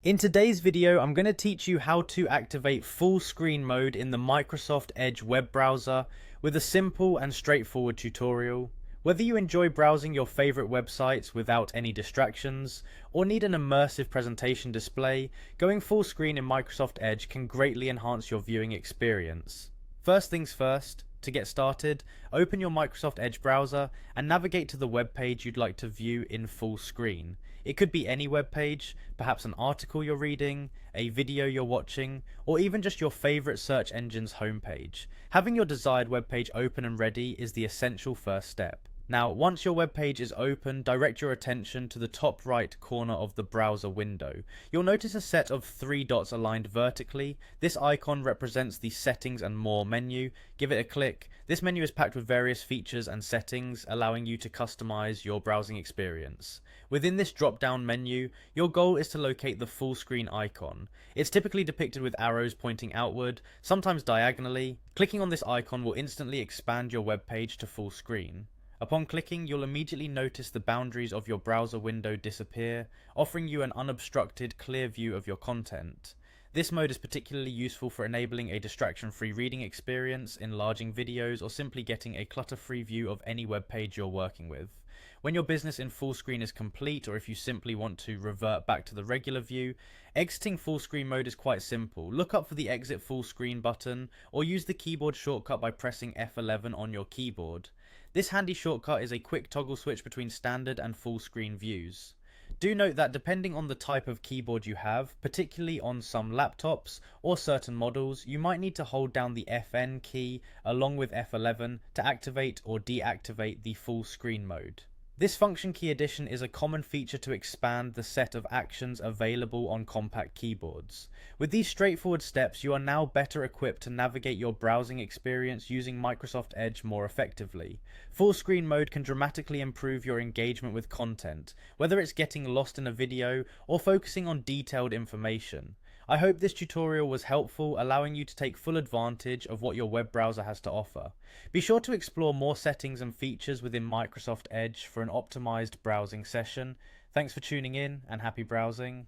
In today's video, I'm going to teach you how to activate full screen mode in the Microsoft Edge web browser with a simple and straightforward tutorial. Whether you enjoy browsing your favorite websites without any distractions, or need an immersive presentation display, going full screen in Microsoft Edge can greatly enhance your viewing experience. First things first, to get started, open your Microsoft Edge browser and navigate to the web page you'd like to view in full screen. It could be any web page, perhaps an article you're reading, a video you're watching, or even just your favorite search engine's homepage. Having your desired web page open and ready is the essential first step. Now, once your web page is open, direct your attention to the top right corner of the browser window. You'll notice a set of three dots aligned vertically. This icon represents the Settings and More menu. Give it a click. This menu is packed with various features and settings, allowing you to customize your browsing experience. Within this drop-down menu, your goal is to locate the full screen icon. It's typically depicted with arrows pointing outward, sometimes diagonally. Clicking on this icon will instantly expand your web page to full screen. Upon clicking, you'll immediately notice the boundaries of your browser window disappear, offering you an unobstructed, clear view of your content. This mode is particularly useful for enabling a distraction-free reading experience, enlarging videos, or simply getting a clutter-free view of any web page you're working with. When your business in full screen is complete, or if you simply want to revert back to the regular view, exiting full screen mode is quite simple. Look up for the Exit Full Screen button, or use the keyboard shortcut by pressing F11 on your keyboard. This handy shortcut is a quick toggle switch between standard and full screen views. Do note that depending on the type of keyboard you have, particularly on some laptops or certain models, you might need to hold down the FN key along with F11 to activate or deactivate the full screen mode. This function key addition is a common feature to expand the set of actions available on compact keyboards. With these straightforward steps, you are now better equipped to navigate your browsing experience using Microsoft Edge more effectively. Full screen mode can dramatically improve your engagement with content, whether it's getting lost in a video or focusing on detailed information. I hope this tutorial was helpful, allowing you to take full advantage of what your web browser has to offer. Be sure to explore more settings and features within Microsoft Edge for an optimized browsing session. Thanks for tuning in and happy browsing.